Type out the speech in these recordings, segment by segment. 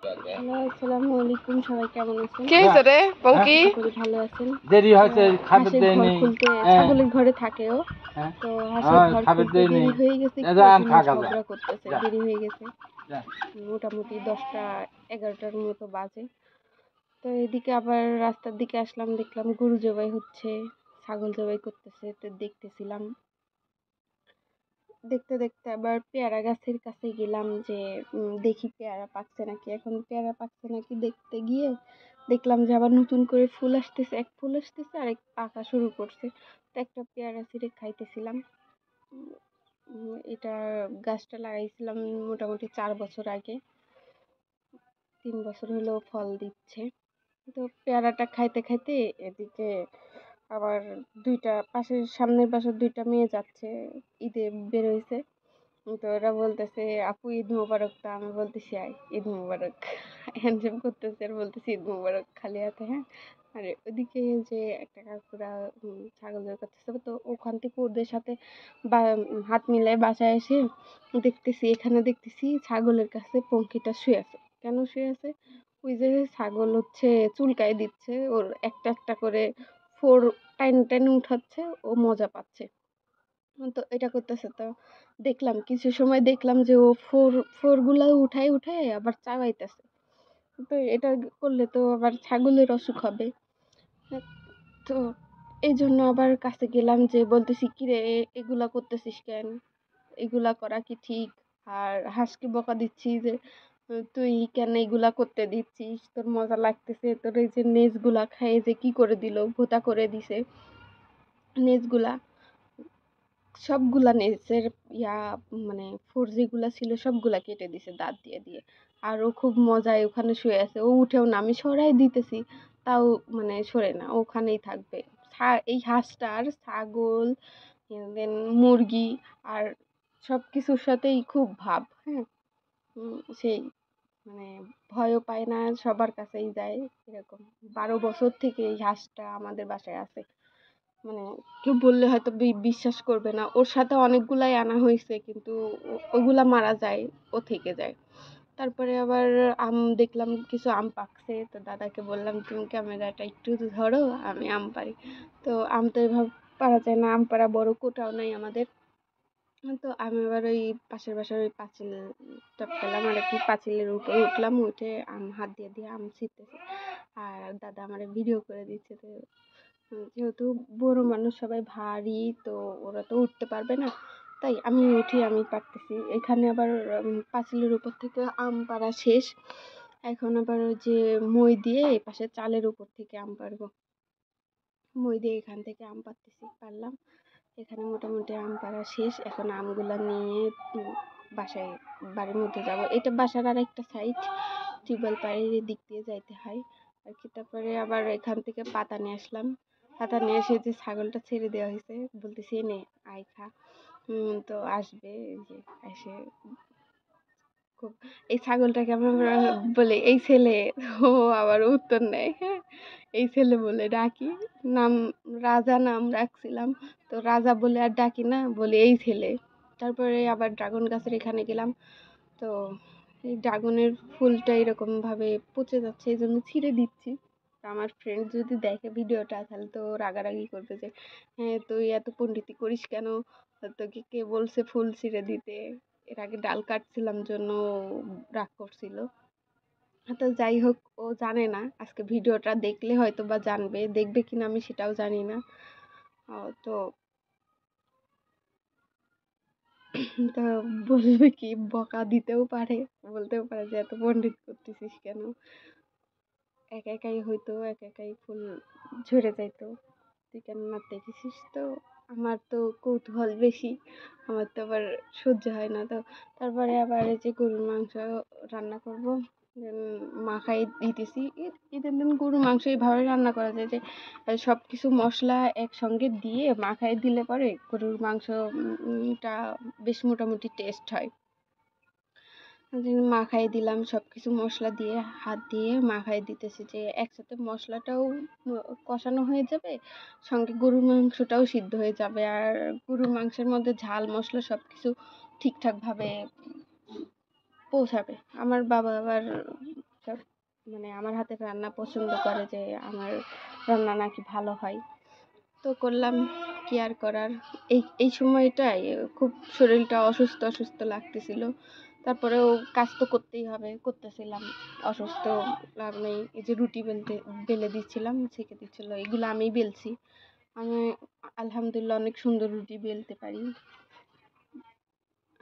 Hello, আসসালামু আলাইকুম। সবাই কেমন আছেন? কি হয়েছে রে পঙ্কি? আশা করি ভালো আছেন। দেরি হয়েছে, খাবার হাঁসের ঘর দেয়নি। খুলতে হ্যাঁ, ছাগলের ঘরে থাকে ও। হ্যাঁ, তো হাঁসের ঘর খাবার খুলতে দেয়নি। দেরি হয়ে গেছে, একটু যা এই আম জন্য খা যা। ঝগড়া করতেছে। যা, দেরি হয়ে গেছে, যা। মোটামুটি 10টা 11টার মতো বাজে। তো এদিকে আবার রাস্তার দিকে আসলাম, দেখলাম গরু জবাই হচ্ছে, ছাগল জবাই করতেছে, তো দেখতেছিলাম। দেখতে দেখতে আবার পেয়ারা গাছের কাছে গেলাম যে দেখি পেয়ারা পাকছে নাকি। এখন পেয়ারা পাকছে নাকি দেখতে গিয়ে দেখলাম যে আবার নতুন করে ফুল আসতেছে, এক ফুল আসতেছে আর এক পাকা শুরু করছে। তো একটা পেয়ারা ছিঁড়ে খাইতেছিলাম। এটা গাছটা লাগাইছিলাম মোটামুটি 4 বছর আগে, 3 বছর হলো ফল দিচ্ছে। তো পেয়ারাটা খাইতে খাইতে এদিকে আবার সামনের বাসার 2টা মেয়ে যাচ্ছে, ঈদে বের হয়েছে। তো ওরা বলতেছে আপু ঈদ মোবারক, তো আমি বলতেছি আয় ঈদ মোবারক, হ্যান্ডশেক করতেছে আর বলতেছি ঈদ মোবারক খালি হাতে। হ্যাঁ, আর ওদিকে যে একটা কাকুরা ছাগল জবাই করতেছে, তো ওখান থেকে ওদের সাথে হাত মিলায় বাসায় এসে দেখতেছি, এখানে দেখতেছি ছাগলের কাছে পঙ্কিটা শুয়ে আছে। কেন শুয়ে আছে? ওই যে ছাগল হচ্ছে চুলকায় দিচ্ছে, ওর একটা একটা করে ফোর টাইনে টাইনে উঠাচ্ছে, ও মজা পাচ্ছে। তো এটা করতেছে। তো দেখলাম কিছু সময় দেখলাম যে ও ফোর গুলা উঠায় উঠায় আবার চাবাইতেছে। তো এটা করলে তো আবার ছাগলের অসুখ হবে। তো এই জন্য আবার কাছে গেলাম, যে বলতেছি কিরে এগুলা করতেছিস কেন, এগুলা করা কি ঠিক? আর হাঁসকে বকা দিচ্ছি যে তুই কেন এগুলা করতে দিচ্ছিস, তোর মজা লাগতেছে? তোর এই যে নেজগুলা খায় যে কি করে দিল, ভোতা করে দিছে নেজগুলা, সবগুলা নেজের ইয়া মানে ফোর যেগুলা ছিল সবগুলা কেটে দিছে দাঁত দিয়ে দিয়ে। আর ও খুব মজায় ওখানে শুয়ে আছে, ও উঠেও না, আমি সরাই দিতেছি তাও মানে সরে না, ওখানেই থাকবে। এই হাঁসটার ছাগল দেন মুরগি আর সব কিছুর সাথেই খুব ভাব। হ্যাঁ, সেই মানে ভয়ও পায় না, সবার কাছেই যায় এরকম। 12 বছর থেকে এই হাঁসটা আমাদের বাসায় আছে। মানে কেউ বললে হয়তো বিশ্বাস করবে না, ওর সাথে অনেকগুলাই আনা হয়েছে কিন্তু ওগুলা মারা যায়, ও থেকে যায়। তারপরে আবার আম দেখলাম, কিছু আম পাকছে, তো দাদাকে বললাম তুমি ক্যামেরাটা একটু ধরো, আমি আম পারি। তো আম তো এভাবে পারা যায় না, আম পাড়া বড় কোটাও নাই আমাদের। তো আমি আবার ওই পাশের বাসার ওই পাঁচিলটা পেলাম আর কি, পাঁচিলের উপরে উঠলাম, উঠে আম হাত দিয়ে দিয়ে আম ছিঁড়তেছি। আর দাদা আমার ভিডিও করে দিচ্ছে। তো যেহেতু বড় মানুষ সবাই ভারী, তো ওরা তো উঠতে পারবে না, তাই আমি উঠি, আমি পারতেছি। এখানে আবার পাঁচিলের উপর থেকে আম পাড়া শেষ। এখন আবার ওই যে মই দিয়ে এই পাশে চালের উপর থেকে আম পাড়বো। মই দিয়ে এখান থেকে আম পারলাম। এখানে মোটামুটি আম পাড়া শেষ। এখন আমগুলা নিয়ে বাসায় বাড়ির মধ্যে যাব। এটা বাসার আর একটা সাইড, টিউবওয়েল পাড়ের দিক দিয়ে যাইতে হয় আর কি। তারপরে আবার এখান থেকে পাতা নিয়ে আসলাম। পাতা নিয়ে এসে যে ছাগলটা ছেড়ে দেওয়া হয়েছে, বলতেছি নে আয় খা। তো আসবে, এই যে এসে খুব, এই ছাগলটাকে আমরা বলে এই ছেলে, ও আবার উত্তর নেয়। হ্যাঁ, এই ছেলে বলে ডাকি, নাম রাজা নাম রাখছিলাম, তো রাজা বলে আর ডাকি না, বলে এই ছেলে। তারপরে আবার ড্রাগন গাছের এখানে গেলাম। তো এই ড্রাগনের ফুলটা এরকম ভাবে পচে যাচ্ছে, এই জন্য ছিঁড়ে দিচ্ছি। আমার ফ্রেন্ড যদি দেখে ভিডিওটা তাহলে তো রাগারাগি করবে যে হ্যাঁ তুই এত পণ্ডিতি করিস কেন, তোকে কে বলছে ফুল ছিঁড়ে দিতে। এর আগে ডাল কাটছিলাম জন্য রাগ করছিল। তো যাই হোক, ও জানে না, আজকে ভিডিওটা দেখলে হয়তো বা জানবে, দেখবে কিনা আমি সেটাও জানি না। তো তো বলবে কি, বকা দিতেও পারে, বলতেও পারে যে এত পণ্ডিত করতেছিস কেন। একা একাই হয়তো, একা একাই ফুল ঝরে যাইতো, তুই কেন না দেখেছিস? তো আমার তো কৌতূহল বেশি, আমার তো আবার সহ্য হয় না। তো তারপরে আবার এই যে গরুর মাংস রান্না করব, মাখাই দিতেছি। ঈদের দিন গরুর মাংস এইভাবে রান্না করা যায় যে সব কিছু মশলা একসঙ্গে দিয়ে মাখাই দিলে পরে গরুর মাংসটা বেশ মোটামুটি টেস্ট হয়। মাখাই দিলাম সব কিছু মশলা দিয়ে, হাত দিয়ে মাখাই দিতেছি যে একসাথে মশলাটাও কষানো হয়ে যাবে, সঙ্গে গরুর মাংসটাও সিদ্ধ হয়ে যাবে, আর গরুর মাংসের মধ্যে ঝাল মশলা সব কিছু ঠিকঠাকভাবে পৌঁছাবে। আমার বাবা আবার সব মানে আমার হাতের রান্না পছন্দ করে, যে আমার রান্না নাকি ভালো হয়। তো করলাম, কি আর করার। এই সময়টায় খুব শরীরটা অসুস্থ অসুস্থ লাগতেছিল, তারপরেও কাজ তো করতেই হবে, করতেছিলাম। অসুস্থ আমি এই যে রুটি বেলে দিচ্ছিলাম, ছেঁকে দিচ্ছিল, এগুলো আমি বেলছি। আমি আলহামদুলিল্লাহ অনেক সুন্দর রুটি বেলতে পারি,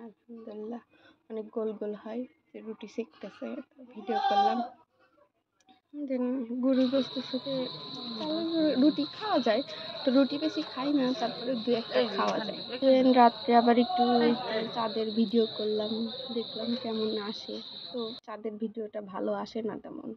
আলহামদুলিল্লাহ অনেক গোল গোল হয়। যে রুটি সেঁকতেছে, ভিডিও করলাম। দেন গরুর গোস্তের সাথে রুটি খাওয়া যায়, তো রুটি বেশি খাই না, তারপরে দু একটা খাওয়া যায়। দেন রাত্রে আবার একটু চাঁদের ভিডিও করলাম, দেখলাম কেমন আসে। তো চাঁদের ভিডিওটা ভালো আসে না তেমন।